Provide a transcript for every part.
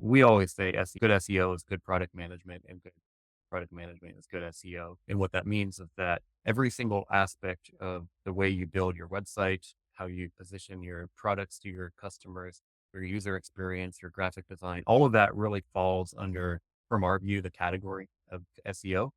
We always say good SEO is good product management, and good product management is good SEO. And what that means is that every single aspect of the way you build your website, how you position your products to your customers, your user experience, your graphic design, all of that really falls under, from our view, the category of SEO.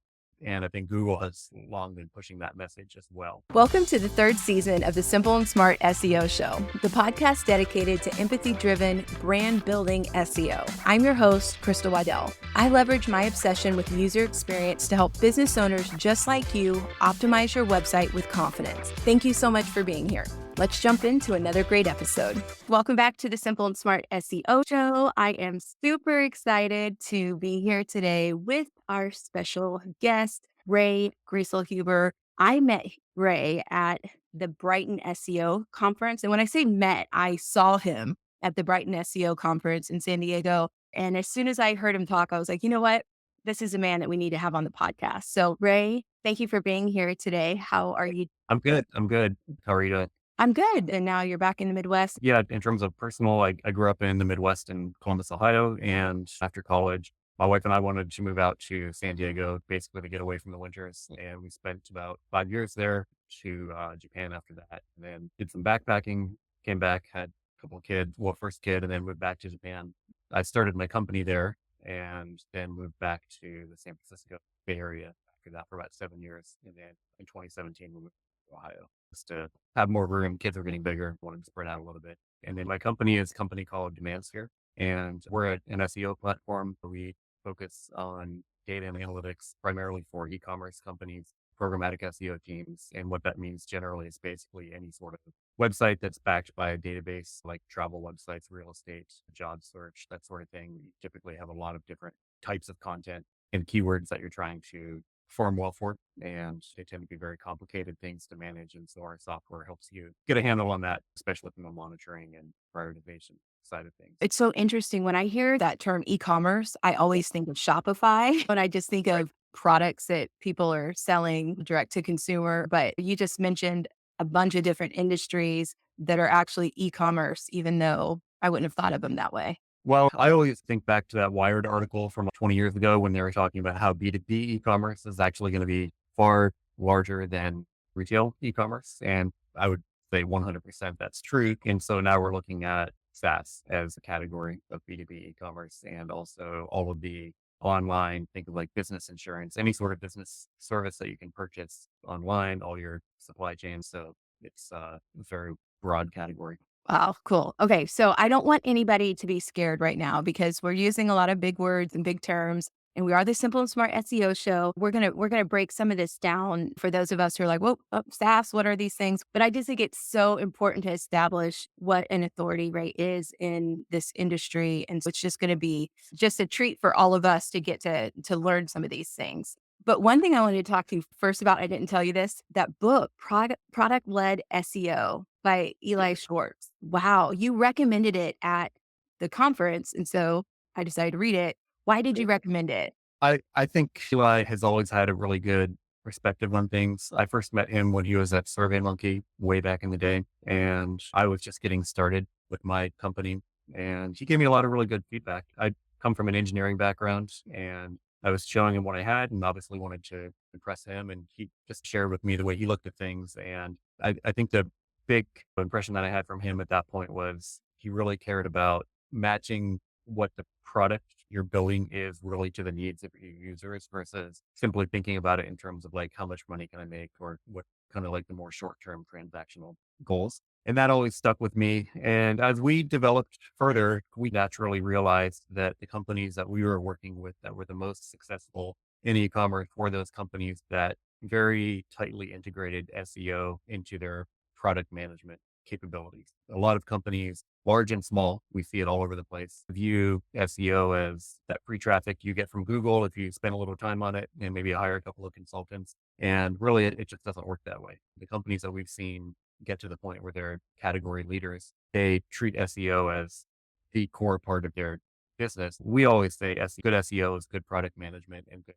And I think Google has long been pushing that message as well. Welcome to the third season of the Simple and Smart SEO Show, the podcast dedicated to empathy-driven, brand-building SEO. I'm your host, Crystal Waddell. I leverage my obsession with user experience to help business owners just like you optimize your website with confidence. Thank you so much for being here. Let's jump into another great episode. Welcome back to the Simple and Smart SEO Show. I am super excited to be here today with our special guest, Ray Grieselhuber. I met Ray at the Brighton SEO conference. And when I say met, I saw him at the Brighton SEO conference in San Diego. And as soon as I heard him talk, I was like, you know what? This is a man that we need to have on the podcast. So Ray, thank you for being here today. How are you? I'm good. I'm good. How are you doing? I'm good. And now you're back in the Midwest. Yeah, in terms of personal, I grew up in the Midwest in Columbus, Ohio. And after college, my wife and I wanted to move out to San Diego, basically to get away from the winters. And we spent about 5 years there, to Japan after that. And then did some backpacking, came back, had a couple of kids, well, first kid, and then moved back to Japan. I started my company there and then moved back to the San Francisco Bay Area after that for about 7 years. And then in 2017, we moved to Ohio just to have more room. Kids are getting bigger, wanted to spread out a little bit. And then my company is a company called DemandSphere, and we're an SEO platform. We focus on data and analytics primarily for e-commerce companies, programmatic SEO teams. And what that means generally is basically any sort of website that's backed by a database, like travel websites, real estate, job search, that sort of thing. You typically have a lot of different types of content and keywords that you're trying to perform well for, and they tend to be very complicated things to manage. And so our software helps you get a handle on that, especially from the monitoring and prioritization side of things. It's so interesting. When I hear that term e-commerce, I always think of Shopify, and I just think of products that people are selling direct to consumer. But you just mentioned a bunch of different industries that are actually e-commerce, even though I wouldn't have thought of them that way. Well, I always think back to that Wired article from 20 years ago when they were talking about how B2B e-commerce is actually going to be far larger than retail e-commerce. And I would say 100% that's true. And so now we're looking at SaaS as a category of B2B e-commerce, and also all of the online, think of like business insurance, any sort of business service that you can purchase online, all your supply chain. So it's a very broad category. Wow, cool. Okay, so I don't want anybody to be scared right now because we're using a lot of big words and big terms, and we are the Simple and Smart SEO Show. We're gonna break some of this down for those of us who are like, "Whoa, SaaS, what are these things?" But I just think it's so important to establish what an authority rate is in this industry, and so it's just going to be just a treat for all of us to get to learn some of these things. But one thing I wanted to talk to you first about, I didn't tell you this, that book, Product-Led SEO by Eli Schwartz. Wow, you recommended it at the conference. And so I decided to read it. Why did you recommend it? I think Eli has always had a really good perspective on things. I first met him when he was at SurveyMonkey way back in the day, and I was just getting started with my company, and he gave me a lot of really good feedback. I come from an engineering background, and I was showing him what I had and obviously wanted to impress him, and he just shared with me the way he looked at things. And I think the big impression that I had from him at that point was he really cared about matching what the product you're building is really to the needs of your users, versus simply thinking about it in terms of like, how much money can I make, or what kind of like the more short-term transactional goals. And that always stuck with me. And as we developed further, we naturally realized that the companies that we were working with that were the most successful in e-commerce were those companies that very tightly integrated SEO into their product management capabilities. A lot of companies, large and small, we see it all over the place, view SEO as that free traffic you get from Google if you spend a little time on it and maybe hire a couple of consultants. And really, it just doesn't work that way. The companies that we've seen get to the point where they're category leaders, they treat SEO as the core part of their business. We always say good SEO is good product management, and good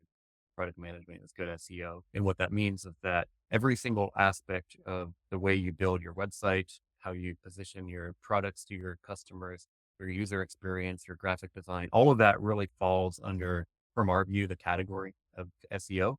product management is good SEO. And what that means is that every single aspect of the way you build your website, how you position your products to your customers, your user experience, your graphic design, all of that really falls under, from our view, the category of SEO.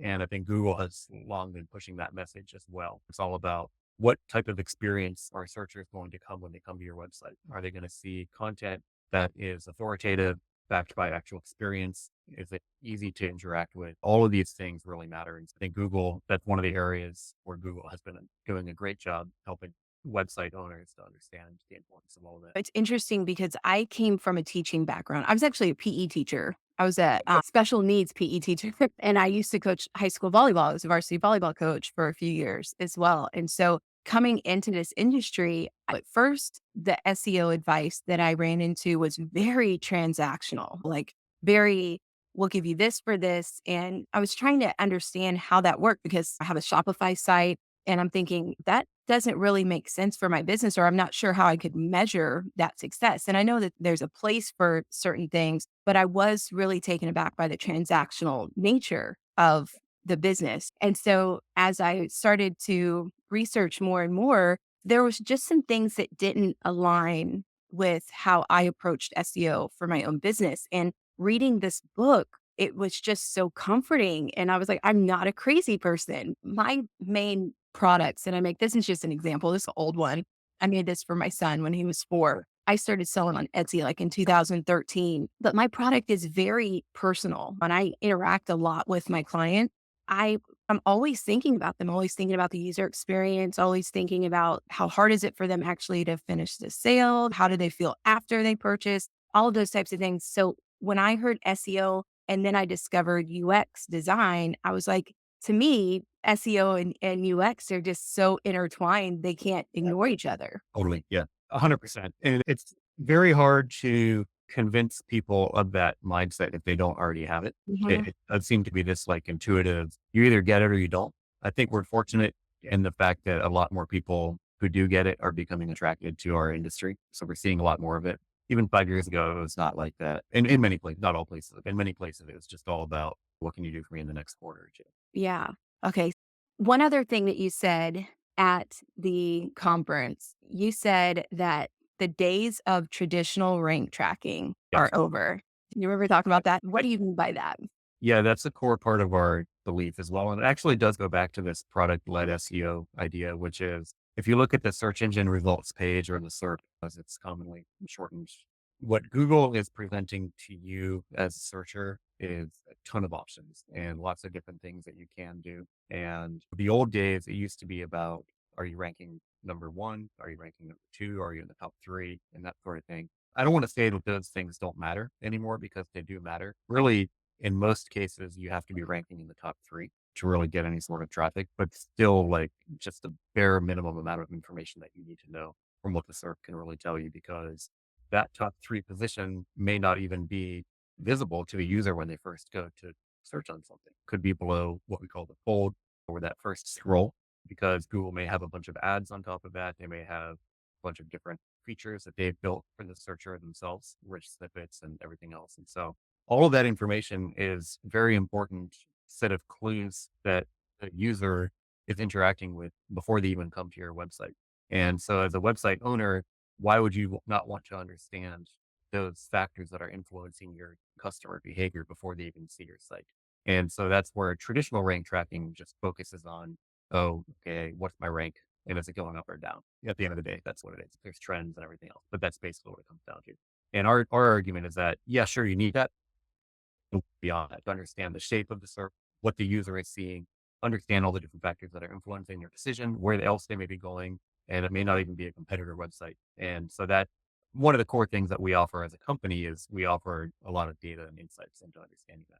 And I think Google has long been pushing that message as well. It's all about what type of experience are searchers going to come when they come to your website? Are they going to see content that is authoritative, backed by actual experience? Is it easy to interact with? All of these things really matter. And I think Google, that's one of the areas where Google has been doing a great job helping website owners to understand the importance of all of that. It's interesting because I came from a teaching background. I was actually a PE teacher. I was a special needs PE teacher, and I used to coach high school volleyball. I was a varsity volleyball coach for a few years as well. And so coming into this industry, at first, the SEO advice that I ran into was very transactional, like very, we'll give you this for this. And I was trying to understand how that worked because I have a Shopify site. And I'm thinking that doesn't really make sense for my business, or I'm not sure how I could measure that success. And I know that there's a place for certain things, but I was really taken aback by the transactional nature of the business. And so as I started to research more and more, there was just some things that didn't align with how I approached SEO for my own business. And reading this book, it was just so comforting. And I was like, I'm not a crazy person. My main products, and I make this is just an example, this is an old one. I made this for my son when he was 4. I started selling on Etsy like in 2013, but my product is very personal and I interact a lot with my client. I'm always thinking about them, always thinking about the user experience, always thinking about how hard is it for them actually to finish the sale? How do they feel after they purchase? All of those types of things. So when I heard SEO and then I discovered UX design, I was like, to me, SEO and UX are just so intertwined, they can't ignore each other. Totally. Yeah. 100%. And it's very hard to convince people of that mindset if they don't already have it. Mhm. It does seem to be this like intuitive, you either get it or you don't. I think we're fortunate in the fact that a lot more people who do get it are becoming attracted to our industry. So we're seeing a lot more of it. Even 5 years ago, it was not like that. In many places, not all places, in many places, it was just all about what can you do for me in the next quarter or two. Yeah. Okay. One other thing that you said at the conference, you said that the days of traditional rank tracking are Yes. over. You remember talking about that? What do you mean by that? Yeah, that's a core part of our belief as well. And it actually does go back to this product-led SEO idea, which is if you look at the search engine results page or the SERP, as it's commonly shortened, what Google is presenting to you as a searcher is a ton of options and lots of different things that you can do. And the old days, it used to be about, are you ranking number one? Are you ranking number two? Are you in the top three? And that sort of thing. I don't want to say that those things don't matter anymore because they do matter. Really, in most cases, you have to be ranking in the top three to really get any sort of traffic, but still like just a bare minimum amount of information that you need to know from what the SERP can really tell you, because that top three position may not even be visible to a user when they first go to search on something. Could be below what we call the fold or that first scroll, because Google may have a bunch of ads on top of that. They may have a bunch of different features that they've built for the searcher themselves, rich snippets and everything else. And so all of that information is very important set of clues that the user is interacting with before they even come to your website. And so as a website owner, why would you not want to understand those factors that are influencing your customer behavior before they even see your site? And so that's where traditional rank tracking just focuses on, oh, okay, what's my rank? And is it going up or down? At the end of the day, that's what it is. There's trends and everything else, but that's basically what it comes down to. And our argument is that, yeah, sure, you need that beyond that to understand the shape of the SERP, what the user is seeing, understand all the different factors that are influencing their decision, where else they may be going, and it may not even be a competitor website. And so that one of the core things that we offer as a company is we offer a lot of data and insights into understanding that.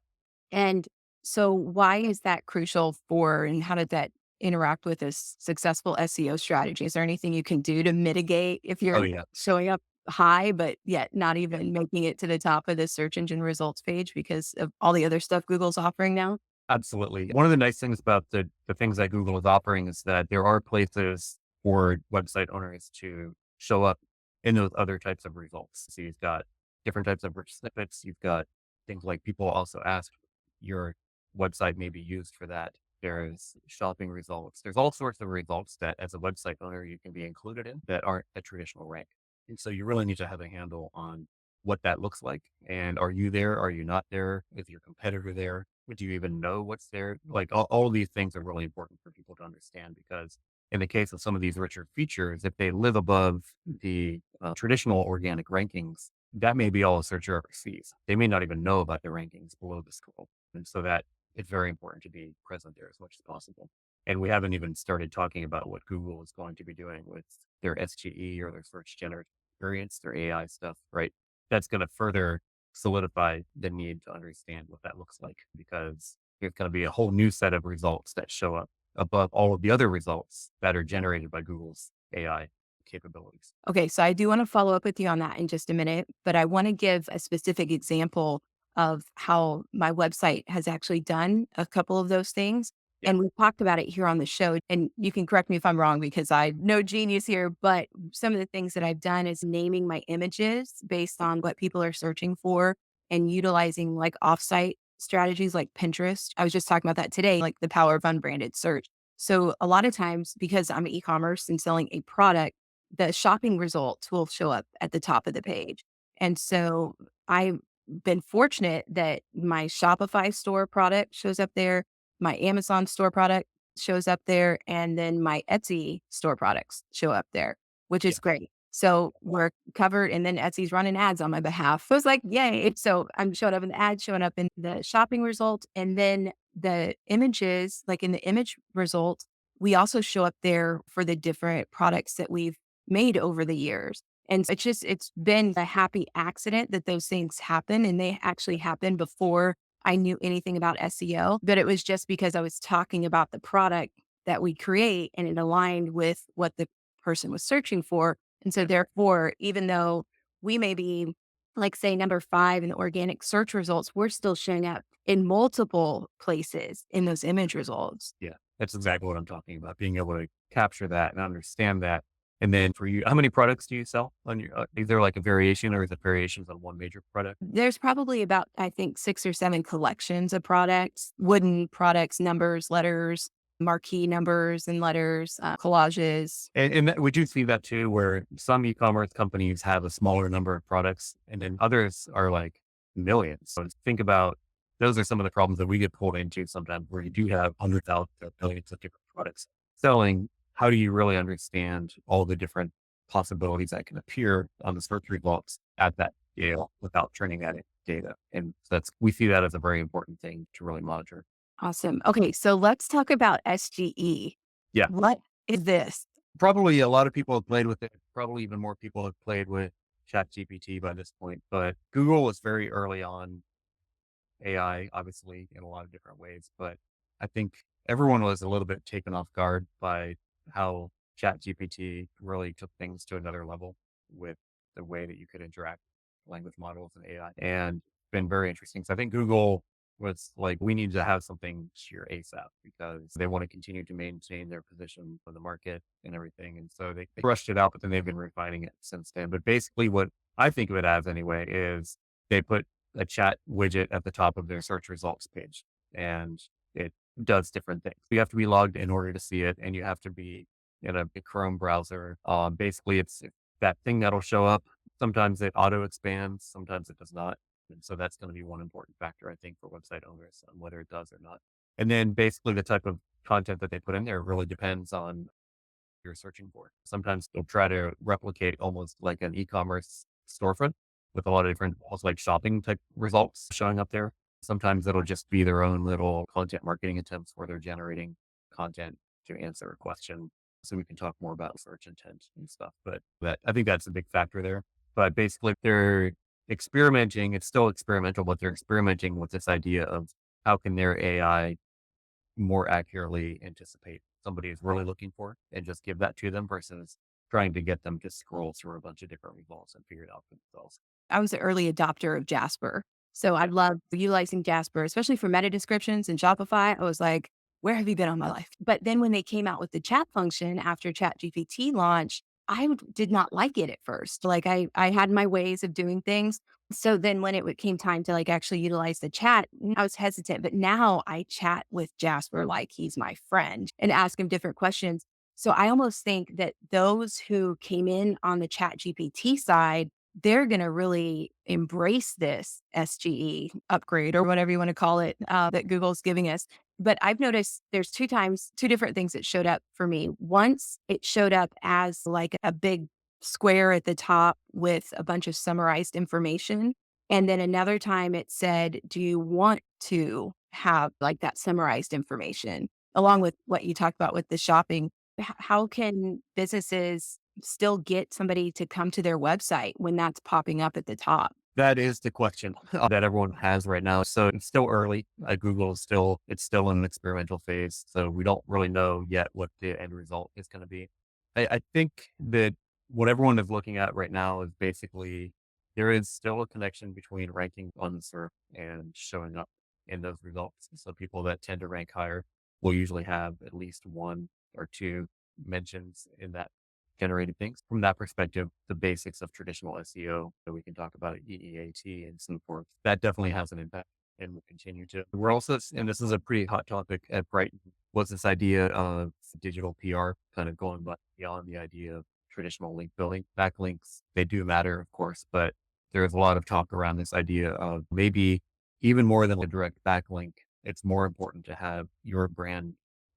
And so why is that crucial for, and how did that interact with this successful SEO strategy? Is there anything you can do to mitigate if Oh you're yeah, showing up high, but yet not even making it to the top of the search engine results page because of all the other stuff Google's offering now? absolutely. One of the nice things about the things that Google is offering is that there are places for website owners to show up in those other types of results. So you've got different types of rich snippets. You've got things like people also ask your website may be used for that. There's shopping results. There's all sorts of results that as a website owner you can be included in that aren't a traditional rank. And so you really need to have a handle on what that looks like. And are you there? Are you not there? Is your competitor there? Do you even know what's there? Like all of these things are really important for people to understand because in the case of some of these richer features, if they live above the traditional organic rankings, that may be all a searcher ever sees. They may not even know about the rankings below the scroll. And so that it's very important to be present there as much as possible. And we haven't even started talking about what Google is going to be doing with their SGE or their search generative experience, their AI stuff, right? That's going to further solidify the need to understand what that looks like because there's going to be a whole new set of results that show up above all of the other results that are generated by Google's AI capabilities. Okay, so I do want to follow up with you on that in just a minute, but I want to give a specific example of how my website has actually done a couple of those things. Yeah. And we talked about it here on the show. And you can correct me if I'm wrong because I'm no genius here, but some of the things that I've done is naming my images based on what people are searching for and utilizing like offsite strategies like Pinterest. I was just talking about that today, like the power of unbranded search. So a lot of times, because I'm e-commerce and selling a product, the shopping results will show up at the top of the page. And so I've been fortunate that my Shopify store product shows up there, my Amazon store product shows up there, and then my Etsy store products show up there, which Yeah. is great. So we're covered, and then Etsy's running ads on my behalf. So it's like, yay. So I'm showing up in the ads, showing up in the shopping results, and then the images, like in the image results, we also show up there for the different products that we've made over the years. And it's been a happy accident that those things happen and they actually happened before I knew anything about SEO, but it was just because I was talking about the product that we create and it aligned with what the person was searching for. And so Yeah. therefore, even though we may be like say number 5 in the organic search results, we're still showing up in multiple places in those image results. Yeah. That's exactly what I'm talking about. Being able to capture that and understand that. And then for you, how many products do you sell on your, is there like a variation or is it variations on one major product? There's probably about, I think, 6 or 7 collections of products, wooden products, numbers, letters, marquee numbers and letters, collages. And that, we do see that too, where some e-commerce companies have a smaller number of products and then others are like millions. So think about those are some of the problems that we get pulled into sometimes where you do have hundreds of millions of different products selling. How do you really understand all the different possibilities that can appear on the search results at that scale without turning that into data? And that's, we see that as a very important thing to really monitor. Awesome. Okay, so let's talk about SGE. Yeah. What is this? Probably a lot of people have played with it. Probably even more people have played with ChatGPT by this point, but Google was very early on AI, obviously in a lot of different ways, but I think everyone was a little bit taken off guard by how ChatGPT really took things to another level with the way that you could interact with language models and AI and it's been very interesting. So I think Google was like, we need to have something here ASAP because they want to continue to maintain their position on the market and everything. And so they rushed it out, but then they've been refining it since then. But basically what I think of it as anyway is they put a chat widget at the top of their search results page and it does different things. You have to be logged in order to see it and you have to be in a Chrome browser. Basically it's that thing that'll show up. Sometimes it auto expands, sometimes it does not. And so that's going to be one important factor, I think, for website owners on whether it does or not. And then basically the type of content that they put in there really depends on what you're searching for. Sometimes they'll try to replicate almost like an e-commerce storefront with a lot of different, also like shopping type results showing up there. Sometimes it'll just be their own little content marketing attempts where they're generating content to answer a question. So we can talk more about search intent and stuff, but I think that's a big factor there. But basically they're experimenting. It's still experimental, but they're experimenting with this idea of how can their AI more accurately anticipate somebody is really looking for and just give that to them versus trying to get them to scroll through a bunch of different results and figure it out for themselves. I was an early adopter of Jasper. So I Yeah. love utilizing Jasper, especially for meta descriptions and Shopify. I was like, where have you been all my life? But then when they came out with the chat function after ChatGPT launch, did not like it at first. Like I had my ways of doing things. So then when came time to like actually utilize the chat, I was hesitant. But now I chat with Jasper like he's my friend and ask him different questions. So I almost think that those who came in on the chat GPT side, they're going to really embrace this SGE upgrade or whatever you want to call it that Google's giving us. But I've noticed there's two different things that showed up for me. Once it showed up as like a big square at the top with a bunch of summarized information. And then another time it said, do you want to have like that summarized information along with what you talked about with the shopping? How can businesses still get somebody to come to their website when that's popping up at the top? That is the question that everyone has right now. So it's still early. Google is it's still in an experimental phase. So we don't really know yet what the end result is going to be. I think that what everyone is looking at right now is basically there is still a connection between ranking on the SERP and showing up in those results. So people that tend to rank higher will usually have at least one or two mentions in that generated things. From that perspective, the basics of traditional SEO that we can talk about EEAT and so forth, that definitely has an impact and will continue to. We're also, and this is a pretty hot topic at Brighton, was this idea of digital PR kind of going beyond the idea of traditional link building. Backlinks, they do matter, of course, but there's a lot of talk around this idea of maybe even more than a direct backlink, it's more important to have your brand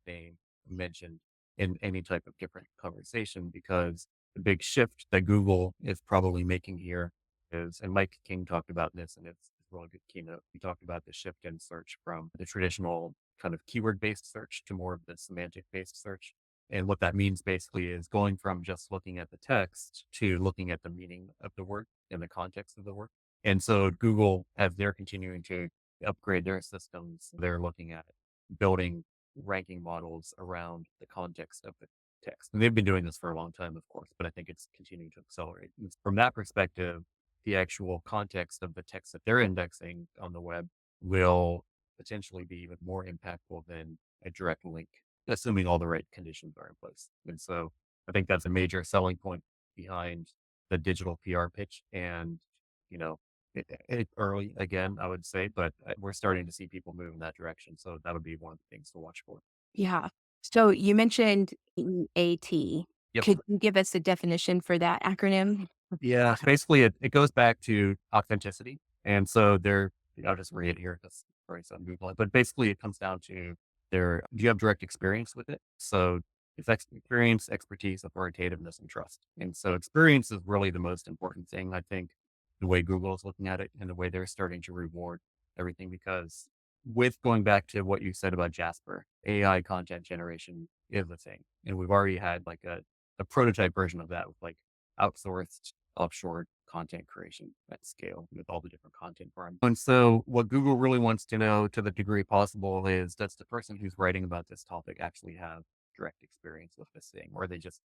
name mentioned in any type of different conversation, because the big shift that Google is probably making here is, and Mike King talked about this and it's a really good keynote. He talked about the shift in search from the traditional kind of keyword based search to more of the semantic based search. And what that means basically is going from just looking at the text to looking at the meaning of the word and the context of the word. And so Google, as they're continuing to upgrade their systems, they're looking at building ranking models around the context of the text. And they've been doing this for a long time, of course, but I think it's continuing to accelerate. And from that perspective, the actual context of the text that they're indexing on the web will potentially be even more impactful than a direct link, assuming all the right conditions are in place. And so I think that's a major selling point behind the digital PR pitch. And, you know, it's early again, I would say, but we're starting to see people move in that direction. So that would be one of the things to watch for. Yeah. So you mentioned AT. Yep. Could you give us a definition for that acronym? Yeah. Basically, it goes back to authenticity. And so I'll just read it here because already said Google it, but basically it comes down to do you have direct experience with it? So it's experience, expertise, authoritativeness, and trust. And so experience is really the most important thing, I think, the way Google is looking at it and the way they're starting to reward everything. Because with going back to what you said about Jasper, AI content generation is a thing. And we've already had like a prototype version of that with like outsourced offshore content creation at scale with all the different content farms. And so what Google really wants to know to the degree possible is, does the person who's writing about this topic actually have direct experience with this thing? Or are they just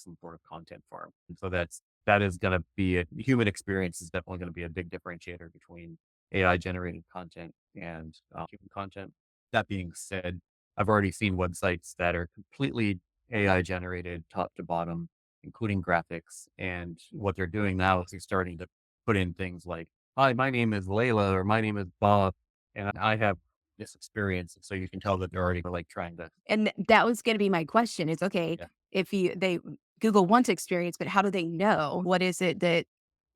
some sort of content farm? And so that is going to be human experience is definitely going to be a big differentiator between AI generated content and human content. That being said, I've already seen websites that are completely AI generated top to bottom, including graphics. And what they're doing now is they're starting to put in things like, hi, my name is Layla or my name is Bob and I have this experience. So you can tell that they're already like trying to, And that was going to be my question is, okay, yeah, if Google wants experience, but how do they know? What is it that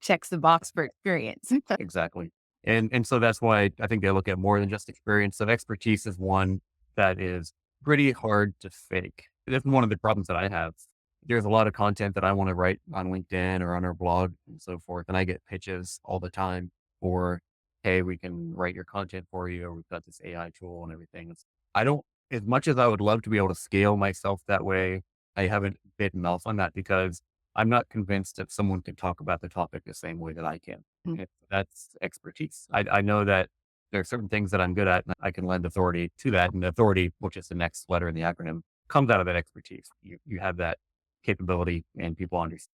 checks the box for experience? exactly. And so that's why I think they look at more than just experience. So expertise is one that is pretty hard to fake. That's one of the problems that I have. There's a lot of content that I want to write on LinkedIn or on our blog and so forth. And I get pitches all the time for, hey, we can write your content for you, or we've got this AI tool and everything. I don't, as much as I would love to be able to scale myself that way, I haven't bitten off on that because I'm not convinced that someone can talk about the topic the same way that I can. Mm. That's expertise. I know that there are certain things that I'm good at and I can lend authority to that. And authority, which is the next letter in the acronym, comes out of that expertise. You have that capability and people understand.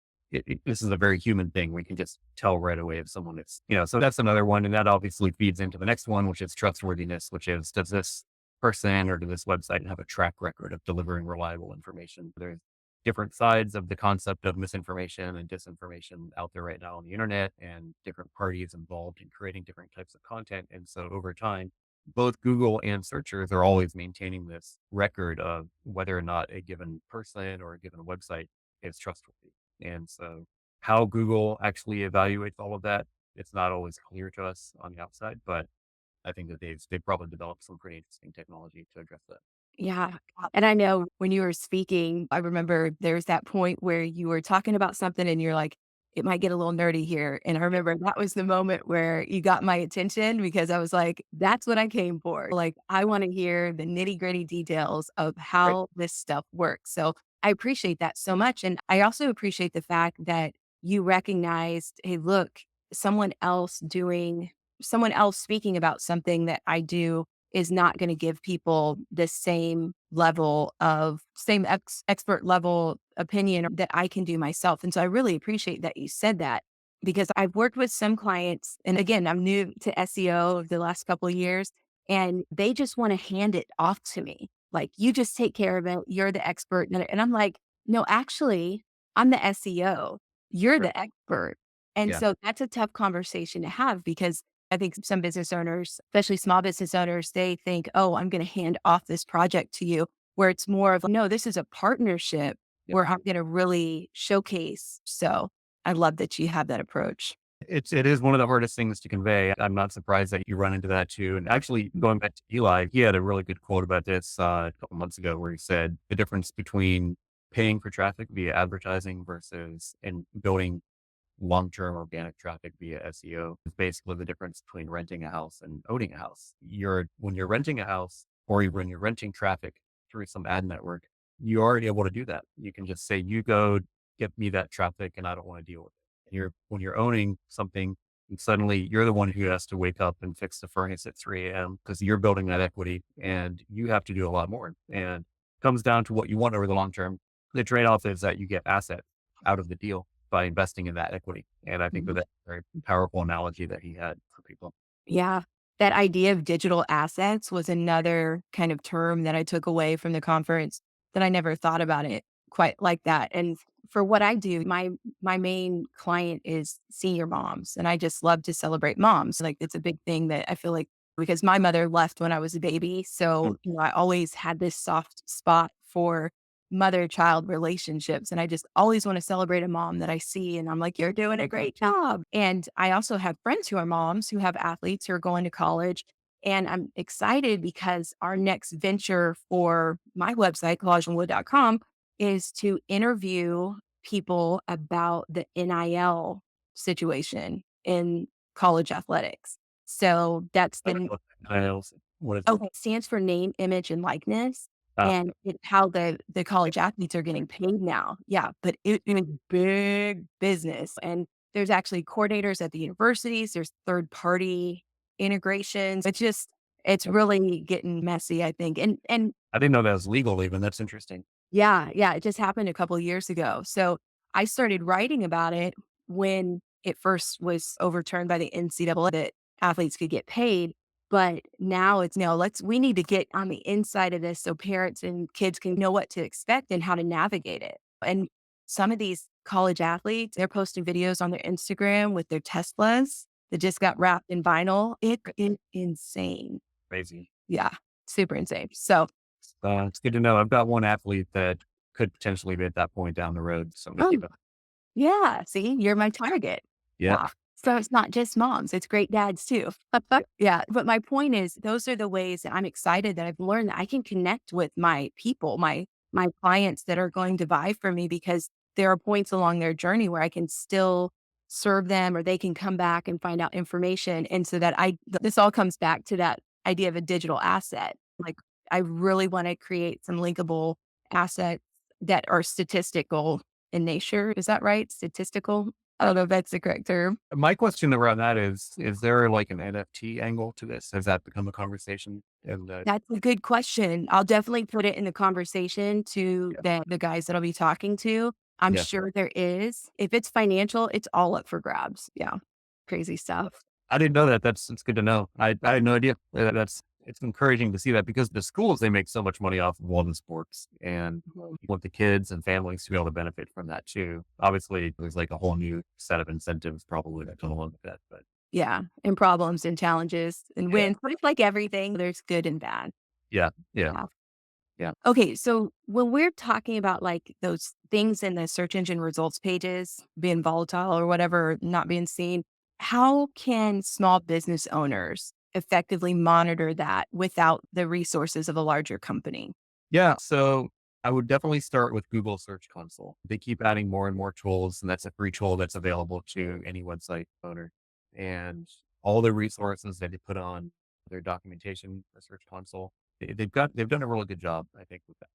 This is a very human thing. We can just tell right away if someone is, so that's another one. And that obviously feeds into the next one, which is trustworthiness, which is, does this person or does this website have a track record of delivering reliable information? There's different sides of the concept of misinformation and disinformation out there right now on the internet, and different parties involved in creating different types of content. And so over time, both Google and searchers are always maintaining this record of whether or not a given person or a given website is trustworthy. And so how Google actually evaluates all of that, it's not always clear to us on the outside, but I think that they've probably developed some pretty interesting technology to address that. Yeah. And I know when you were speaking, I remember there's that point where you were talking about something and you're like, it might get a little nerdy here. And I remember that was the moment where you got my attention because I was like, that's what I came for. Like, I want to hear the nitty gritty details of Right. how this stuff works. So I appreciate that so much. And I also appreciate the fact that you recognized, hey, look, someone else doing, someone else speaking about something that I do is not going to give people the same level of same expert level opinion that I can do myself. And so I really appreciate that you said that because I've worked with some clients, and again, I'm new to SEO the last couple of years, and they just want to hand it off to me. Like, you just take care of it. You're the expert. And I'm like, no, actually, I'm the SEO. You're Right. the expert. And Yeah. so that's a tough conversation to have because I think some business owners, especially small business owners, they think, oh, I'm going to hand off this project to you, where it's more of, no, this is a partnership Yep. where I'm going to really showcase. So I love that you have that approach. It is one of the hardest things to convey. I'm not surprised that you run into that too. And actually, going back to Eli, he had a really good quote about this a couple months ago, where he said the difference between paying for traffic via advertising versus and building long-term organic traffic via SEO is basically the difference between renting a house and owning a house. When you're renting a house or when you're renting traffic through some ad network, you're already able to do that. You can just say, you go get me that traffic and I don't want to deal with it. And when you're owning something, and suddenly you're the one who has to wake up and fix the furnace at 3 a.m. because you're building that equity and you have to do a lot more. And it comes down to what you want over the long term. The trade-off is that you get assets out of the deal by investing in that equity. And I think that Mhm. that's a very powerful analogy that he had for people. Yeah. That idea of digital assets was another kind of term that I took away from the conference that I never thought about it quite like that. And for what I do, my main client is senior moms, and I just love to celebrate moms. Like, it's a big thing that I feel like because my mother left when I was a baby, Mm. so I always had this soft spot for mother-child relationships, and I just always wanna celebrate a mom that I see, and I'm like, "You're doing a great job." And I also have friends who are moms who have athletes who are going to college, and I'm excited because our next venture for my website, collagenwood.com, is to interview people about the NIL situation in college athletics. So that's I don't the know what is it? okay, stands for name, image, and likeness, Ah, and it's how the college athletes are getting paid now. Yeah, but it is big business, and there's actually coordinators at the universities, there's third-party integrations. It's okay. really getting messy, I think, and I didn't know that was legal even. That's interesting. yeah, yeah, it just happened a couple years ago. So I started writing about it when it first was overturned by the NCAA that athletes could get paid. But now it's no, we need to get on the inside of this so parents and kids can know what to expect and how to navigate it. And some of these college athletes, they're posting videos on their Instagram with their Teslas that just got wrapped in vinyl. It is insane. Crazy. Yeah, super insane. So, It's good to know. I've got one athlete that could potentially be at that point down the road. So I'm going to keep it. yeah, see, you're my target. Yeah. Yeah. So it's not just moms, it's great dads too. Yeah, but my point is those are the ways that I'm excited that I've learned that I can connect with my people, my clients that are going to buy from me because there are points along their journey where I can still serve them or they can come back and find out information. And so that this all comes back to that idea of a digital asset. Like, I really want to create some linkable assets that are statistical in nature. Is that right? Statistical? I don't know if that's the correct term. My question around that is there like an NFT angle to this? Has that become a conversation? And That's a good question. I'll definitely put it in the conversation to yeah, the guys that I'll be talking to. I'm yeah. sure there is. If it's financial, it's all up for grabs. Yeah. Crazy stuff. I didn't know that. It's good to know. I had no idea. It's encouraging to see that because the schools, they make so much money off of all the sports, and Mhm. you want the kids and families to be able to benefit from that too. Obviously, there's like a whole new set of incentives probably that come along with that. But Yeah. And problems and challenges and Yeah. wins. But it's like everything, there's good and bad. Yeah. Yeah. Yeah. Yeah. Okay. So when we're talking about like those things in the search engine results pages being volatile or whatever, or not being seen, how can small business owners effectively monitor that without the resources of a larger company? Yeah. So I would definitely start with Google Search Console. They keep adding more and more tools, and that's a free tool that's available to any website owner. And all the resources that they put on their documentation for Search Console, they've done a really good job, I think, with that.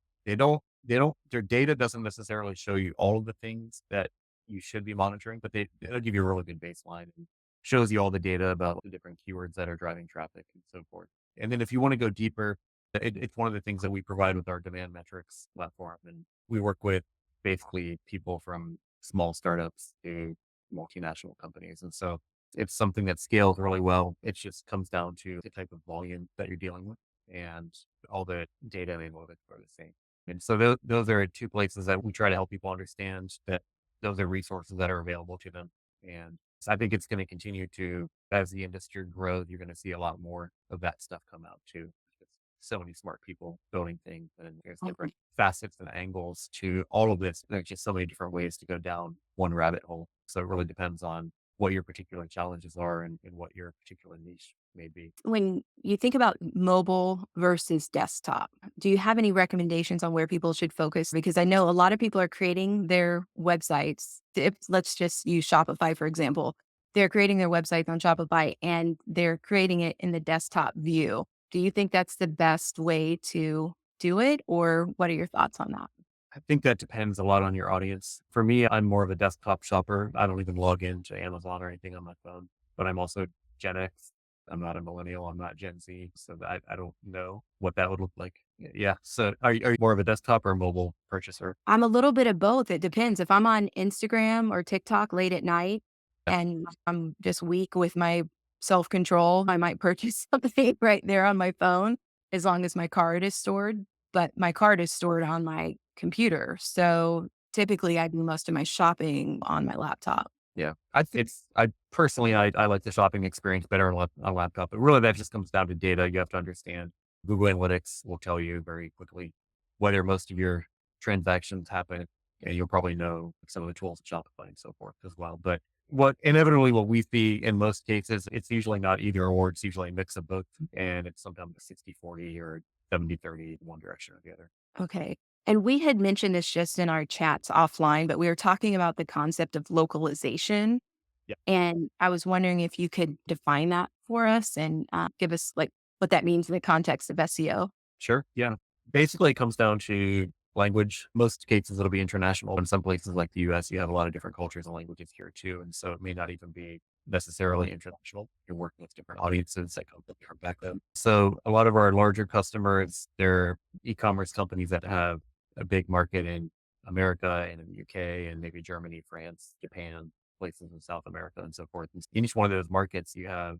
Their data doesn't necessarily show you all of the things that you should be monitoring, but they'll give you a really good baseline and shows you all the data about the different keywords that are driving traffic and so forth. And then if you want to go deeper, it's one of the things that we provide with our demand metrics platform. And we work with basically people from small startups to multinational companies. And so it's something that scales really well. It just comes down to the type of volume that you're dealing with and all the data and analytics are the same. And so those are two places that we try to help people understand that those are resources that are available to them. And so I think it's going to continue to, as the industry grows, you're going to see a lot more of that stuff come out too. There's so many smart people building things, and there's different facets and angles to all of this. There's just so many different ways to go down one rabbit hole. So it really depends on what your particular challenges are and what your particular niche may be. When you think about mobile versus desktop, do you have any recommendations on where people should focus? Because I know a lot of people are creating their websites. If, let's just use Shopify, for example. They're creating their websites on Shopify and they're creating it in the desktop view. Do you think that's the best way to do it? Or what are your thoughts on that? I think that depends a lot on your audience. For me, I'm more of a desktop shopper. I don't even log into Amazon or anything on my phone, but I'm also Gen X. I'm not a millennial. I'm not Gen Z. So I don't know what that would look like. Yeah. So are you more of a desktop or a mobile purchaser? I'm a little bit of both. It depends. If I'm on Instagram or TikTok late at night Yeah. and I'm just weak with my self control, I might purchase something right there on my phone as long as my card is stored. But my card is stored on my computer. So typically I do most of my shopping on my laptop. Yeah. I personally, I like the shopping experience better on a laptop, but really that just comes down to data. You have to understand Google Analytics will tell you very quickly whether most of your transactions happen. And you'll probably know some of the tools in Shopify and so forth as well. But what we see in most cases, it's usually not either or, it's usually a mix of both. And it's sometimes 60-40 or 70-30 one direction or the other. Okay. And we had mentioned this just in our chats offline, but we were talking about the concept of localization. Yeah. And I was wondering if you could define that for us and give us like what that means in the context of SEO. Sure. Yeah. Basically, it comes down to language. Most cases, it'll be international. In some places like the US, you have a lot of different cultures and languages here too. And so it may not even be necessarily international. You're working with different audiences that come from different backgrounds. So a lot of our larger customers, they're e-commerce companies that have a big market in America and in the UK and maybe Germany, France, Japan, places in South America and so forth. And in each one of those markets, you have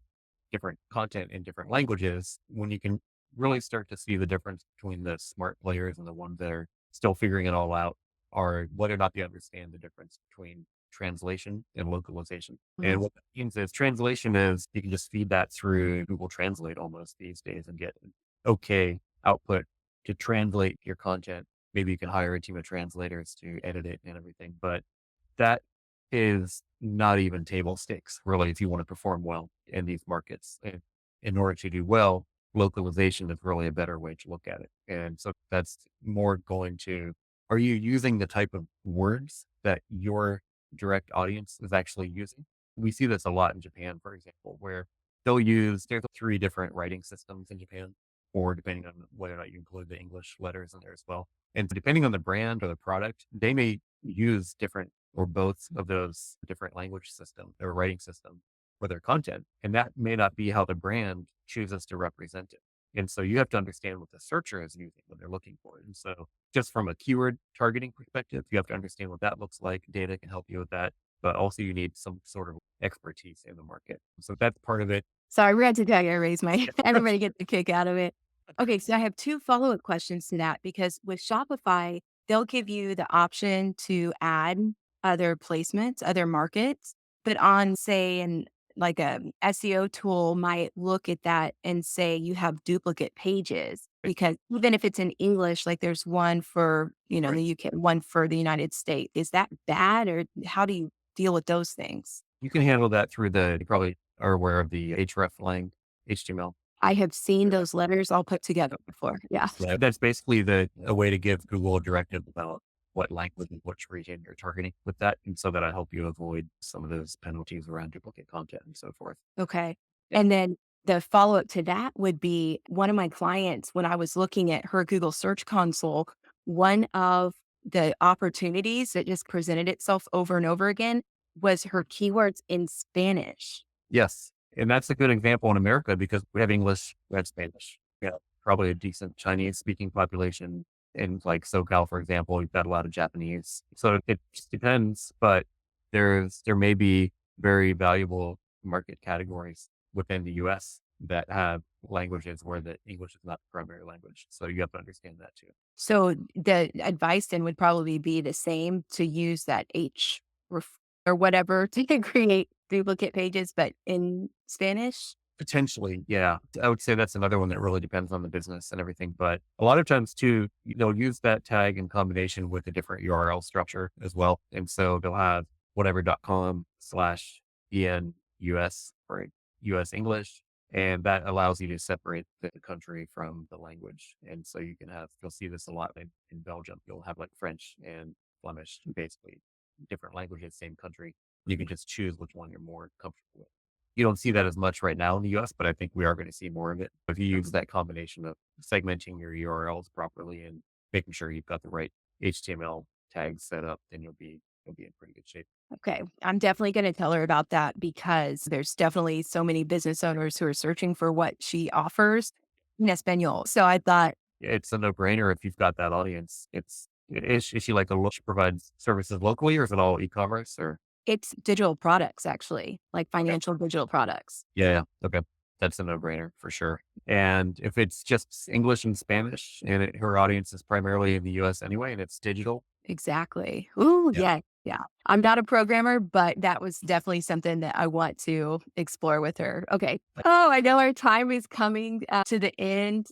different content in different languages. When you can really start to see the difference between the smart players and the ones that are still figuring it all out are whether or not they understand the difference between translation and localization. Mhm. And what that means is translation is you can just feed that through Google Translate almost these days and get an okay output to translate your content. Maybe you can hire a team of translators to edit it and everything, but that is not even table stakes, really, if you want to perform well in these markets. And in order to do well, localization is really a better way to look at it. And so that's more going to, are you using the type of words that your direct audience is actually using? We see this a lot in Japan, for example, where there's three different writing systems in Japan, or depending on whether or not you include the English letters in there as well. And depending on the brand or the product, they may use different or both of those different language system or writing system for their content. And that may not be how the brand chooses to represent it. And so you have to understand what the searcher is using when they're looking for it. And so just from a keyword targeting perspective, you have to understand what that looks like. Data can help you with that, but also you need some sort of expertise in the market. So that's part of it. Sorry, we had to tag I raised my everybody gets a kick out of it. Okay, so I have two follow-up questions to that because with Shopify, they'll give you the option to add other placements, other markets, but on say an like a SEO tool might look at that and say you have duplicate pages because even if it's in English, like there's one for, Right. the UK, one for the United States. Is that bad or how do you deal with those things? You can handle that through you probably are aware of the hreflang HTML. I have seen those letters all put together before. Yeah. Right. That's basically a way to give Google a directive about what language and which region you're targeting with that. And so that'll help you avoid some of those penalties around duplicate content and so forth. Okay. Yeah. And then the follow-up to that would be one of my clients, when I was looking at her Google Search Console, one of the opportunities that just presented itself over and over again was her keywords in Spanish. Yes. And that's a good example in America because we have English, we have Spanish. Yeah. Probably a decent Chinese speaking population. In like SoCal, for example, you've got a lot of Japanese. So it just depends, but there may be very valuable market categories within the US that have languages where the English is not the primary language. So you have to understand that too. So the advice then would probably be the same to use that or whatever to create duplicate pages, but in Spanish? Potentially, yeah. I would say that's another one that really depends on the business and everything. But a lot of times too, they'll use that tag in combination with a different URL structure as well. And so they'll have whatever.com/EN US or US English. And that allows you to separate the country from the language. And so you'll see this a lot in Belgium. You'll have like French and Flemish, basically different languages, same country. You can just choose which one you're more comfortable with. You don't see that as much right now in the US, but I think we are going to see more of it. If you use that combination of segmenting your URLs properly and making sure you've got the right HTML tags set up, then you'll be in pretty good shape. Okay. I'm definitely going to tell her about that because there's definitely so many business owners who are searching for what she offers in Espanol. So I thought It's a no-brainer if you've got that audience. Is she like she provides services locally or is it all e-commerce or? it's digital products, actually, like Okay. financial digital products. Yeah, yeah. Okay. That's a no-brainer for sure. And if it's just English and Spanish and her audience is primarily in the US anyway, and it's digital. Exactly. Ooh, Yeah. yeah. Yeah. I'm not a programmer, but that was definitely something that I want to explore with her. Okay. Oh, I know our time is coming to the end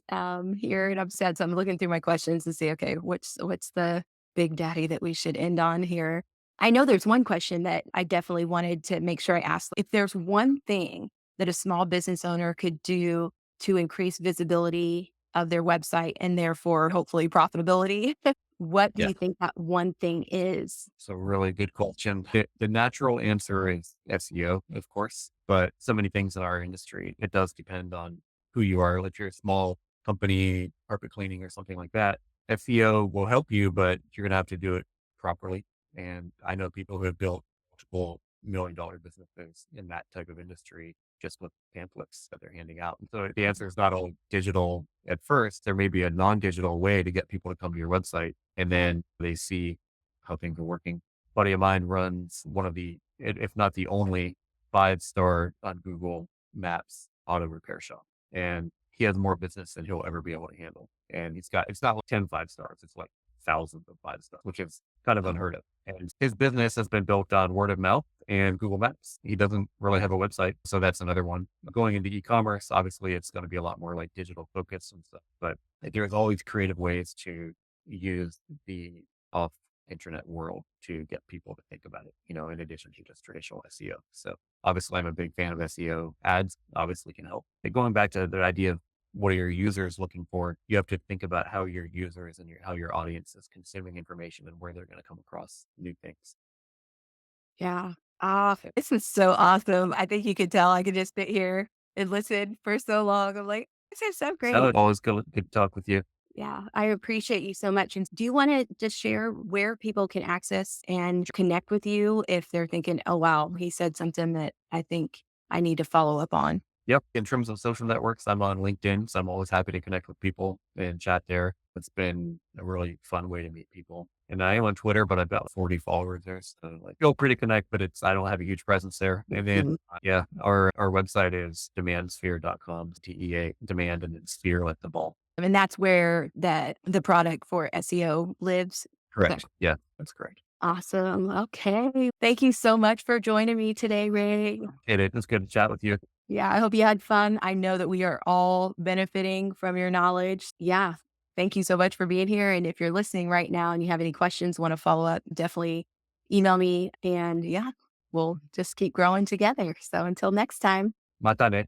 here, and I'm sad. So I'm looking through my questions to see, okay, what's the big daddy that we should end on here? I know there's one question that I definitely wanted to make sure I asked. If there's one thing that a small business owner could do to increase visibility of their website and therefore hopefully profitability, what do Yeah. you think that one thing is? So really good question. The natural answer is SEO, of course, but so many things in our industry, it does depend on who you are. If you're a small company, carpet cleaning or something like that, SEO will help you, but you're going to have to do it properly. And I know people who have built multiple $1 million businesses in that type of industry just with pamphlets that they're handing out. And so the answer is not all digital at first. There may be a non-digital way to get people to come to your website and then they see how things are working. A buddy of mine runs one of if not the only 5-star on Google Maps auto repair shop. And he has more business than he'll ever be able to handle. And it's not like 10 5-stars. It's like thousands of 5-stars, which is kind of unheard of. And his business has been built on word of mouth and Google Maps. He doesn't really have a website. So that's another one. Going into e-commerce, obviously it's going to be a lot more like digital focus and stuff, but there's always creative ways to use the off internet world to get people to think about it, in addition to just traditional SEO. So obviously I'm a big fan of SEO. Ads obviously can help. And going back to the idea of what are your users looking for, you have to think about how your users and how your audience is consuming information and where they're going to come across new things. Yeah. Ah, this is so awesome. I think you could tell I could just sit here and listen for so long. I'm like, this is so So great. always good to talk with you. Yeah, I appreciate you so much. And do you want to just share where people can access and connect with you if they're thinking, oh, wow, he said something that I think I need to follow up on? Yep. In terms of social networks, I'm on LinkedIn, so I'm always happy to connect with people and chat there. It's been a really fun way to meet people. And I am on Twitter, but I've got 40 followers there. So like feel free to connect, but I don't have a huge presence there. And then Mhm. yeah, our website is DemandSphere.com, DEA demand and then sphere like the ball. And that's where the product for SEO lives. Okay. Correct. Yeah, that's correct. Awesome. Okay. Thank you so much for joining me today, Ray. It was good to chat with you. Yeah, I hope you had fun. I know that we are all benefiting from your knowledge. Yeah. Thank you so much for being here. And if you're listening right now and you have any questions, want to follow up, definitely email me. And yeah, we'll just keep growing together. So until next time. Matane.